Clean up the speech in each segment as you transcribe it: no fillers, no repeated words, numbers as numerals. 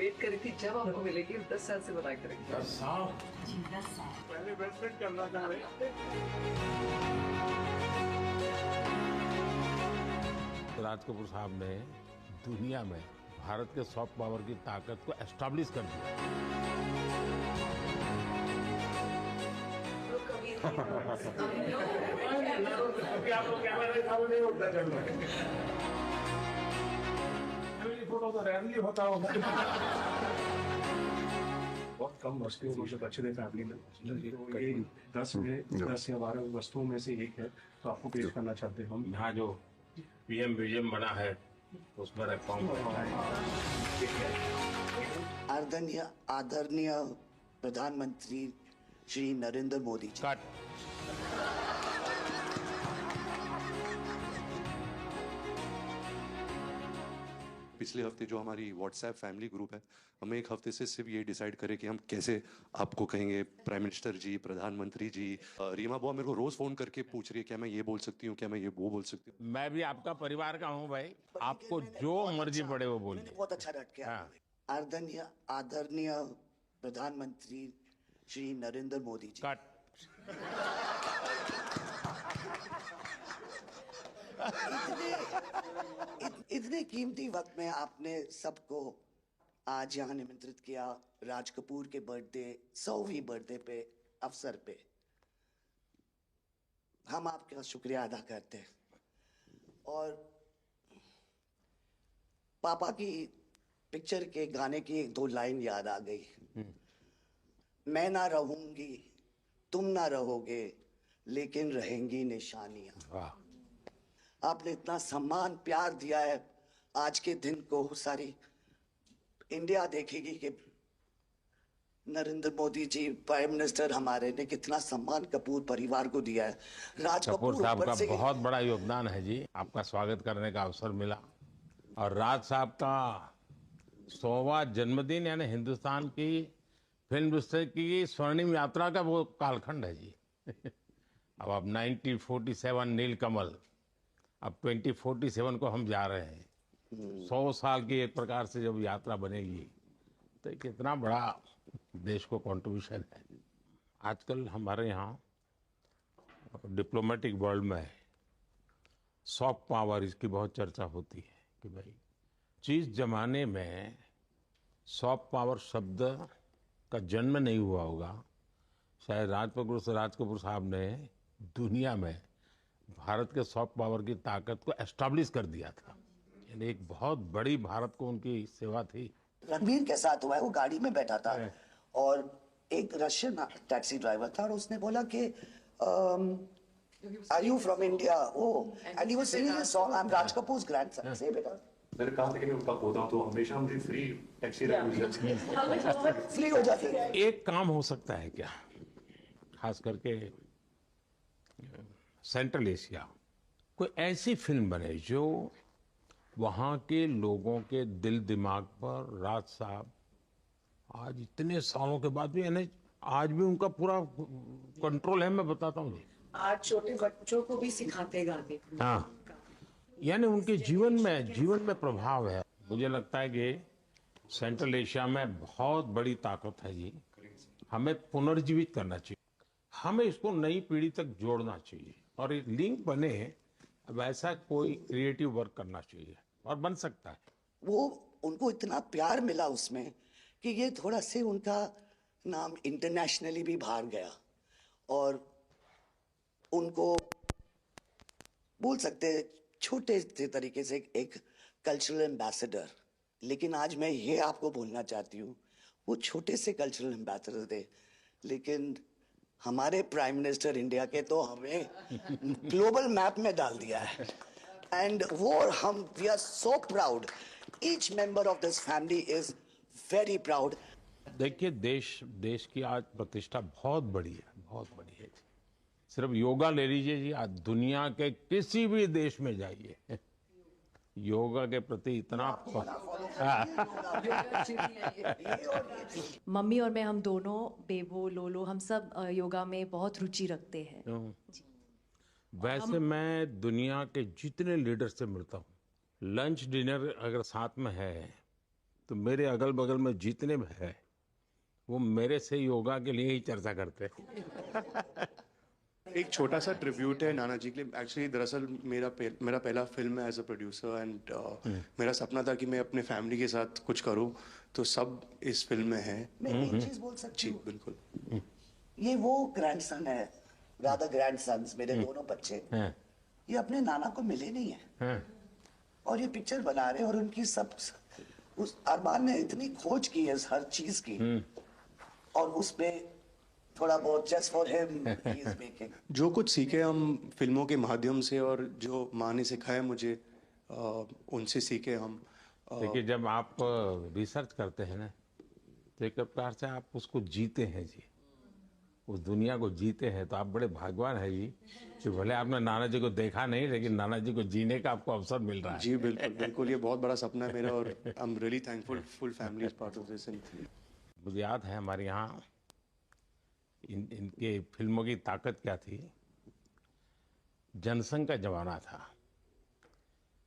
Wait करी थी जब आपको मिलेगी 10 साल से बनाया करेंगे। 10 साल जी 10 साल पहले इन्वेस्टमेंट करना चाह रहे हैं। राज कपूर साहब ने दुनिया में भारत के सॉफ्ट पावर की ताकत को एस्टैब्लिश कर दिया। अभी आप लोग कैमरा सामने नहीं उठना चल रहा है। फोटो तो रैंडली होता होगा। बहुत कम वस्तुओं मुझे बचे थे फैमिली में, तो ये 10 या 12 वस्तुओं में से एक है, तो आपको पेश करना चाहते हैं हम। यहाँ जो पीएम म्यूजियम बना है उसमें रिफॉर्म आदरणीय प्रधानमंत्री श्री नरेंद्र मोदी जी। कट। पिछले हफ्ते जो हमारी व्हाट्सएप फैमिली ग्रुप है, हमें एक हफ्ते से सिर्फ ये डिसाइड करें कि हम कैसे आपको कहेंगे प्राइम मिनिस्टर जी, प्रधानमंत्री जी। रीमा बुआ मेरे को रोज फोन करके पूछ रही है क्या मैं ये बोल सकती हूँ, क्या मैं ये वो बोल सकती हूँ। मैं भी आपका परिवार का हूँ भाई, आपको जो मर्जी पड़े वो बोलिए। बहुत अच्छा रट गया। आदरणीय प्रधानमंत्री श्री नरेंद्र मोदी जी। कट। इतने कीमती वक्त में आपने सबको आज यहाँ निमंत्रित किया राज कपूर के बर्थडे 100वीं बर्थडे पे अवसर पे। हम आपका शुक्रिया अदा करते हैं और पापा की पिक्चर के गाने की 1-2 लाइन याद आ गई। मैं ना रहूंगी, तुम ना रहोगे, लेकिन रहेंगी निशानियां। वाह। आपने इतना सम्मान प्यार दिया है, आज के दिन को सारी इंडिया देखेगी कि नरेंद्र मोदी जी प्राइम मिनिस्टर हमारे ने कितना सम्मान कपूर परिवार को दिया है। राज कपूर साहब का से बहुत बड़ा योगदान है जी, आपका स्वागत करने का अवसर मिला। और राज साहब का 100वां जन्मदिन यानी हिंदुस्तान की फिल्म इंडस्ट्री की स्वर्णिम यात्रा का वो कालखंड है जी। अब 1947 नीलकमल, अब 2047 को हम जा रहे हैं। 100 साल की एक प्रकार से जब यात्रा बनेगी तो कितना बड़ा देश को कंट्रीब्यूशन है। आजकल हमारे यहाँ डिप्लोमेटिक वर्ल्ड में सॉफ्ट पावर इसकी बहुत चर्चा होती है कि भाई जिस जमाने में सॉफ्ट पावर शब्द का जन्म नहीं हुआ होगा, शायद राज कपूर साहब ने दुनिया में भारत के सॉफ्ट पावर की ताकत को एस्टैब्लिश कर दिया था। यानी एक बहुत बड़ी भारत को उनकी सेवा थी। रणवीर के साथ हुआ है, वो गाड़ी में बैठा था और एक रशियन टैक्सी ड्राइवर था और उसने बोला कि are you from India? Oh, and he was singing a song, I am Raj Kapoor's grandson. से बेटा मैंने कहा था कि मैं उनका पोता हूं, तो हमेशा मुझे फ्री टैक्सी फ्री हो जाती है। एक काम हो सकता है क्या, खास करके सेंट्रल एशिया, कोई ऐसी फिल्म बने जो वहाँ के लोगों के दिल दिमाग पर राज साहब आज इतने सालों के बाद भी, यानी आज भी उनका पूरा कंट्रोल है। मैं बताता हूँ, आज छोटे बच्चों को भी सिखाते गाने। हाँ, यानी उनके जीवन में प्रभाव है। मुझे लगता है कि सेंट्रल एशिया में बहुत बड़ी ताकत है जी। हमें पुनर्जीवित करना चाहिए, हमें इसको नई पीढ़ी तक जोड़ना चाहिए और एक लिंक बने, वैसा कोई क्रिएटिव वर्क करना चाहिए और बन सकता है। वो उनको इतना प्यार मिला उसमें कि ये थोड़ा से उनका नाम इंटरनेशनली भी बाहर गया और उनको बोल सकते हैं छोटे से तरीके से एक कल्चरल एम्बेसडर। लेकिन आज मैं ये आपको बोलना चाहती हूँ, वो छोटे से कल्चरल एम्बेसडर थे, लेकिन हमारे प्राइम मिनिस्टर इंडिया के तो हमें ग्लोबल मैप में डाल दिया है। एंड वो हम we are so proud, each member of this family is very proud. देखिए, देश की आज प्रतिष्ठा बहुत बड़ी है, बहुत बड़ी है। सिर्फ योगा ले लीजिए जी, आज दुनिया के किसी भी देश में जाइए, योगा के प्रति इतना मम्मी और मैं, हम दोनों, बेबो, लोलो, हम सब योगा में बहुत रुचि रखते हैं जी। वैसे मैं दुनिया के जितने लीडर से मिलता हूँ, लंच डिनर अगर साथ में है तो मेरे अगल बगल में जितने भी है वो मेरे से योगा के लिए ही चर्चा करते हैं। एक छोटा सा ट्रिब्यूट है नाना जी के लिए। एक्चुअली दरअसल मेरा पहला फिल्म है एज अ प्रोड्यूसर, एंड मेरा सपना था कि मैं अपने फैमिली के साथ कुछ करूं, तो सब इस फिल्म में है। मैं एक चीज बोल सकती जी हूँ, बिल्कुल। ये वो ग्रैंडसन है, राधा ग्रैंडसन्स, मेरे दोनों बच्चे, हैं, ये अपने नाना को मिले नहीं है हैं। और ये पिक्चर बना रहे हैं, और उनकी सब उस अरमान ने इतनी खोज की है इस हर चीज की, और उसमें थोड़ा बहुत just for him he is making. जो कुछ सीखे हम फिल्मों के माध्यम से, और जो माँ ने सिखाया मुझे, उनसे सीखे हम। देखिए, जब आप रिसर्च करते हैं ना, तो एक प्रकार से आप उसको जीते हैं जी, उस दुनिया को जीते हैं। तो आप बड़े भाग्यवान हैं जी कि भले आपने नाना जी को देखा नहीं, लेकिन नाना जी को जीने का आपको अवसर मिल रहा है। जी बिल्कुल बिल्कुल, ये बहुत बड़ा सपना है मेरा, और I am really thankful, full family is part of this. मुझे याद है हमारे यहाँ इनके फिल्मों की ताकत क्या थी। जनसंघ का जमाना था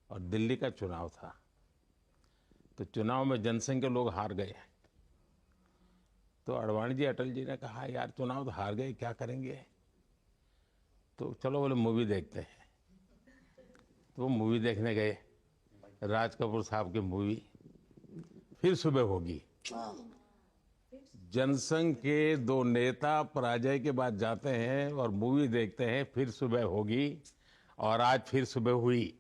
और दिल्ली का चुनाव था, तो चुनाव में जनसंघ के लोग हार गए। तो अडवाणी जी, अटल जी ने कहा, यार चुनाव तो हार गए, क्या करेंगे, तो चलो बोले मूवी देखते हैं। तो वो मूवी देखने गए, राज कपूर साहब की मूवी फिर सुबह होगी। जनसंघ के दो नेता पराजय के बाद जाते हैं और मूवी देखते हैं फिर सुबह होगी, और आज फिर सुबह हुई।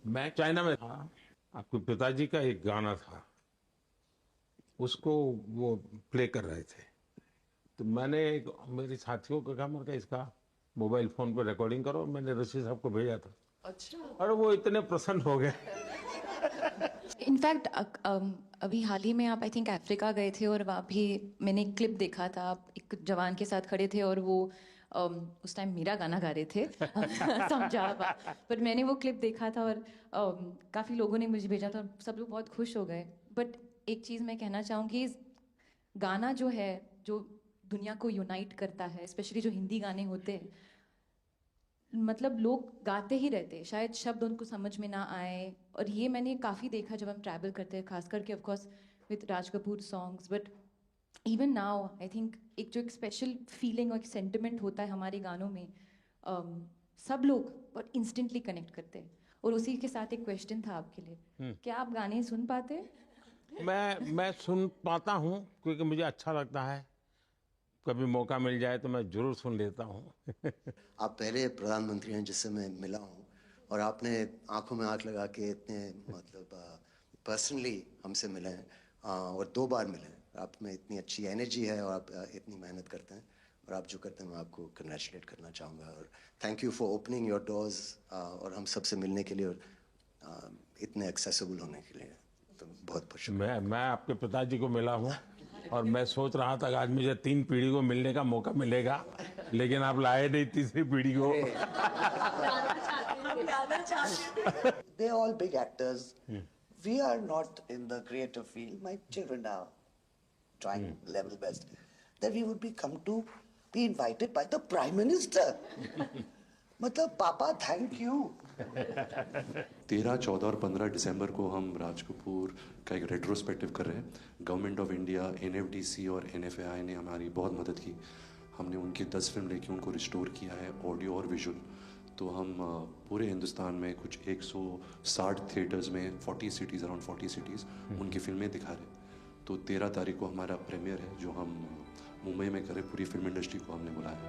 मैं चाइना में था, आपके पिताजी का एक गाना था, उसको वो प्ले कर रहे थे। तो मैंने मेरे साथियों को कहा, मैंने कहा इसका मोबाइल फोन पे रिकॉर्डिंग करो। मैंने ऋषि साहब को भेजा था। अच्छा, और वो इतने प्रसन्न हो गए। इनफैक्ट अभी हाल ही में आप आई थिंक अफ्रीका गए थे, और वहाँ भी मैंने एक क्लिप देखा था, आप एक जवान के साथ खड़े थे और वो उस टाइम मेरा गाना गा रहे थे। समझा आप, पर मैंने वो क्लिप देखा था और काफ़ी लोगों ने मुझे भेजा था, सब लोग बहुत खुश हो गए। बट एक चीज़ मैं कहना चाहूँगी, गाना जो है, जो दुनिया को यूनाइट करता है, स्पेशली जो हिंदी गाने होते हैं, मतलब लोग गाते ही रहते हैं, शायद शब्द उनको समझ में ना आए। और ये मैंने काफ़ी देखा जब हम ट्रैवल करते हैं, खास करके of course with Raj Kapoor songs, but even now I think एक जो एक स्पेशल फीलिंग और एक सेंटिमेंट होता है हमारे गानों में, सब लोग बहुत इंस्टेंटली कनेक्ट करते हैं। और उसी के साथ एक क्वेश्चन था आपके लिए, क्या आप गाने सुन पाते हैं? मैं सुन पाता हूँ, क्योंकि मुझे अच्छा लगता है। कभी मौका मिल जाए तो मैं जरूर सुन लेता हूँ। आप पहले प्रधानमंत्री हैं जिससे मैं मिला हूँ, और आपने आंखों में आंख लगा के इतने मतलब पर्सनली हमसे मिले हैं, और 2 बार मिले हैं। आप में इतनी अच्छी एनर्जी है, और आप इतनी मेहनत करते हैं, और आप जो करते हैं मैं आपको कंग्रेचुलेट करना चाहूँगा। और thank you for opening your doors, और हम सबसे मिलने के लिए, और इतने एक्सेसिबल होने के लिए, तो बहुत बहुत शुक्रिया। मैं आपके पिताजी को मिला हूँ, और मैं सोच रहा था कि आज मुझे 3 पीढ़ी को मिलने का मौका मिलेगा, लेकिन आप लाए नहीं तीसरी पीढ़ी को। They're all big actors. We are not in the creative field. My children are trying level best. That we would be invited by the Prime Minister. मतलब पापा थैंक यू। 13, 14 और 15 दिसंबर को हम राज कपूर का एक रेट्रोस्पेक्टिव कर रहे हैं। गवर्नमेंट ऑफ इंडिया, NFDC और NFAI ने हमारी बहुत मदद की। हमने उनकी 10 फिल्म लेके उनको रिस्टोर किया है, ऑडियो और विजुअल। तो हम पूरे हिंदुस्तान में कुछ 160 थिएटर्स में 40 सिटीज़, अराउंड 40 सिटीज़ उनकी फिल्में दिखा रहे हैं। तो 13 तारीख को हमारा प्रीमियर है, जो हम मुंबई में करें। पूरी फिल्म इंडस्ट्री को हमने बुलाया है।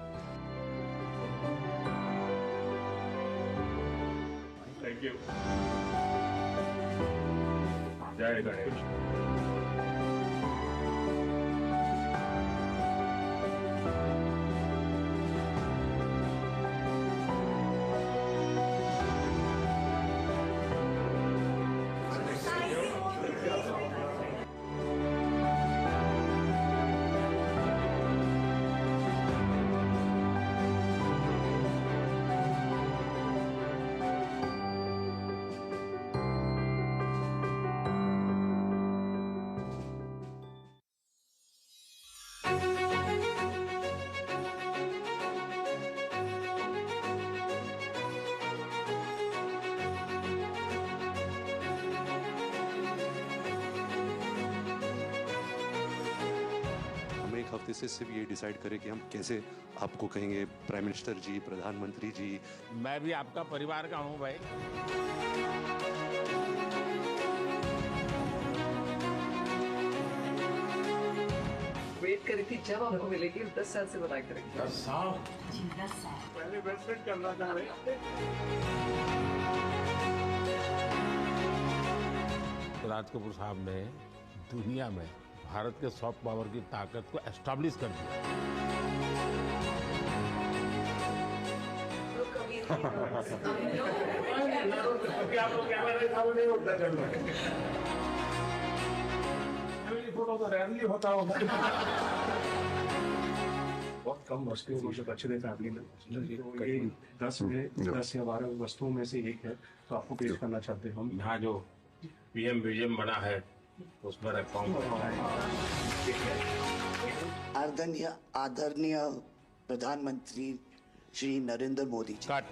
Thank you. जय गणेश। हफ्ते से सिर्फ ये डिसाइड करें कि हम कैसे आपको कहेंगे प्राइम मिनिस्टर जी, प्रधानमंत्री जी। मैं भी आपका परिवार का हूँ भाई। वेट करी थी जब आपको मिलेगी 10 साल से बनाए करेंगे। 10 साल जी 10 साल। पहले इन्वेस्टमेंट करना था राज कपूर साहब ने दुनिया में भारत के सॉफ्ट पावर की ताकत को एस्टैब्लिश कर दिया। तो कभी फोटो तो रैरली होता होगा। बहुत कम वस्तुओं में जो बचे थे फैमिली में, तो ये 10 या 12 वस्तुओं में से एक है, तो आपको पेश करना चाहते हैं हम। यहाँ जो पीएम म्यूजियम बना है उसमें रखा हूँ। आदरणीय प्रधानमंत्री श्री नरेंद्र मोदी जी। कट।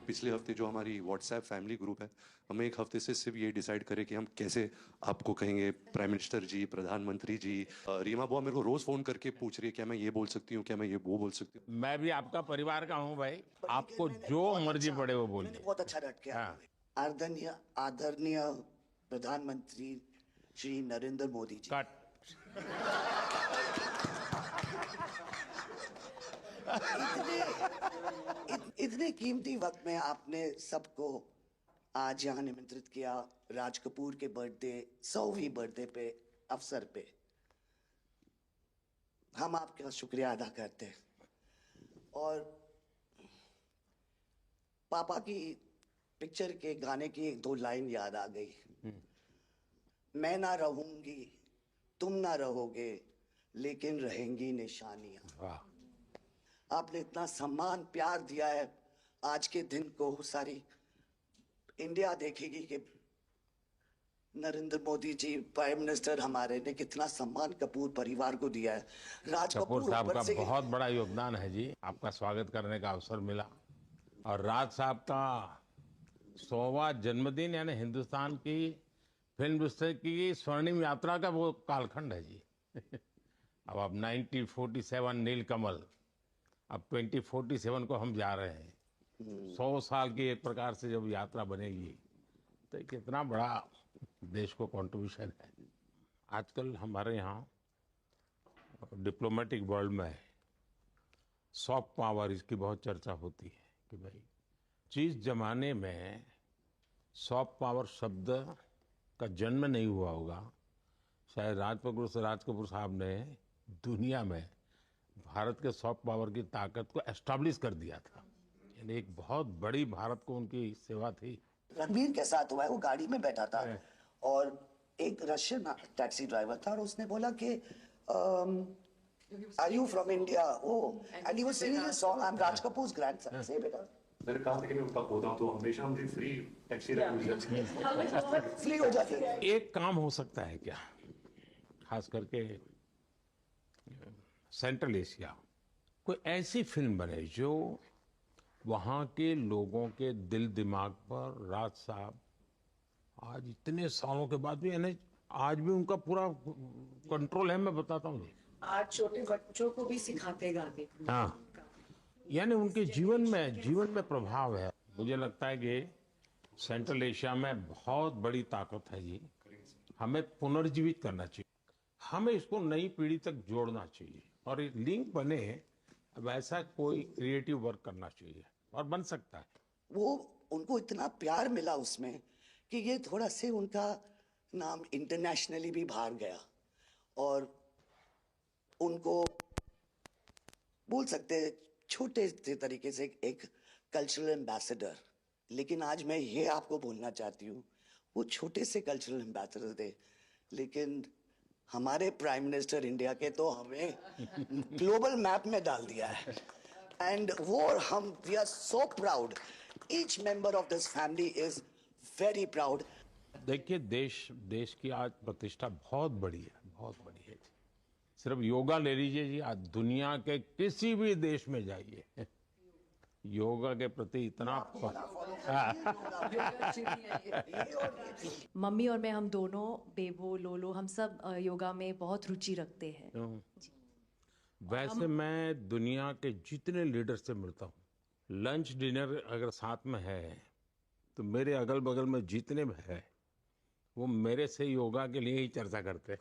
पिछले हफ्ते जो हमारी व्हाट्सएप फैमिली ग्रुप है, हमें एक हफ्ते से सिर्फ ये डिसाइड करें कि हम कैसे आपको कहेंगे प्राइम मिनिस्टर जी, प्रधानमंत्री जी। रीमा बुआ मेरे को रोज फोन करके पूछ रही है क्या मैं ये बोल सकती हूँ, क्या मैं ये वो बोल सकती हूँ। मैं भी आपका परिवार का हूँ भाई, आपको जो मर्जी पड़े वो बोलिए। बहुत अच्छा रट के हाँ। आदरणीय प्रधानमंत्री श्री नरेंद्र मोदी जी। कट। इतने कीमती वक्त में आपने सबको आज यहाँ निमंत्रित किया राज कपूर के बर्थडे 100वीं बर्थडे पे अवसर पे। हम आपका शुक्रिया अदा करते हैं। और पापा की पिक्चर के गाने की 1-2 लाइन याद आ गई। मैं ना रहूंगी, तुम ना रहोगे, लेकिन रहेंगी निशानियां। वाह। आपने इतना सम्मान प्यार दिया है, आज के दिन को सारी इंडिया देखेगी कि नरेंद्र मोदी जी प्राइम मिनिस्टर हमारे ने कितना सम्मान कपूर परिवार को दिया है। राज कपूर साहब ऊपर का से बहुत बड़ा योगदान है जी, आपका स्वागत करने का अवसर मिला। और राज साहब का 100वां जन्मदिन यानी हिंदुस्तान की फिल्म इंडस्ट्री की स्वर्णिम यात्रा का वो कालखंड है जी। अब 1947 नीलकमल, अब 2047 को हम जा रहे हैं। 100 साल की एक प्रकार से जब यात्रा बनेगी तो कितना बड़ा देश को कंट्रीब्यूशन है। आजकल हमारे यहाँ डिप्लोमेटिक वर्ल्ड में सॉफ्ट पावर इसकी बहुत चर्चा होती है कि भाई जिस जमाने में सॉफ्ट पावर शब्द का जन्म नहीं हुआ होगा, शायद राज कपूर साहब ने दुनिया में भारत के सॉफ्ट पावर की ताकत को एस्टैब्लिश कर दिया था। यानी एक बहुत बड़ी भारत को उनकी सेवा थी। रणबीर के साथ हुआ है, वो गाड़ी में बैठा था और एक रशियन टैक्सी ड्राइवर था और उसने बोला कि are you from India? And he was singing a song, I am Raj Kapoor's grandson. से बेटा मैंने कहा था कि मैं उनका पोता हूं, तो हमेशा मुझे फ्री टैक्सी फ्री हो जाती है। एक काम हो सकता है क्या, खास करके सेंट्रल एशिया, कोई ऐसी फिल्म बने जो वहाँ के लोगों के दिल दिमाग पर राज साहब आज इतने सालों के बाद भी, यानी आज भी उनका पूरा कंट्रोल है। मैं बताता हूँ, आज छोटे बच्चों को भी सिखाते गाते। हाँ, यानी उनके जीवन में प्रभाव है। मुझे लगता है कि सेंट्रल एशिया में बहुत बड़ी ताकत है जी। हमें पुनर्जीवित करना चाहिए, हमें इसको नई पीढ़ी तक जोड़ना चाहिए और एक लिंक बने। अब ऐसा कोई क्रिएटिव वर्क करना चाहिए और बन सकता है। वो उनको इतना प्यार मिला उसमें कि ये थोड़ा से उनका नाम इंटरनेशनली भी बाहर गया और उनको बोल सकते हैं छोटे से तरीके से एक कल्चरल एम्बेसडर। लेकिन आज मैं ये आपको बोलना चाहती हूँ, वो छोटे से कल्चरल एम्बेसडर थे, लेकिन हमारे प्राइम मिनिस्टर इंडिया के तो हमें ग्लोबल मैप में डाल दिया है। एंड वो हम we are so proud, each member of this family is very proud. देखिए, देश की आज प्रतिष्ठा बहुत बड़ी है, बहुत बड़ी है। सिर्फ योगा ले लीजिए जी, आज दुनिया के किसी भी देश में जाइए, योगा के प्रति इतना मम्मी और मैं हम दोनों बेबो लोलो हम सब योगा में बहुत रुचि रखते हैं। वैसे मैं दुनिया के जितने लीडर से मिलता हूँ, लंच डिनर अगर साथ में है तो मेरे अगल बगल में जितने भी है वो मेरे से योगा के लिए ही चर्चा करते हैं।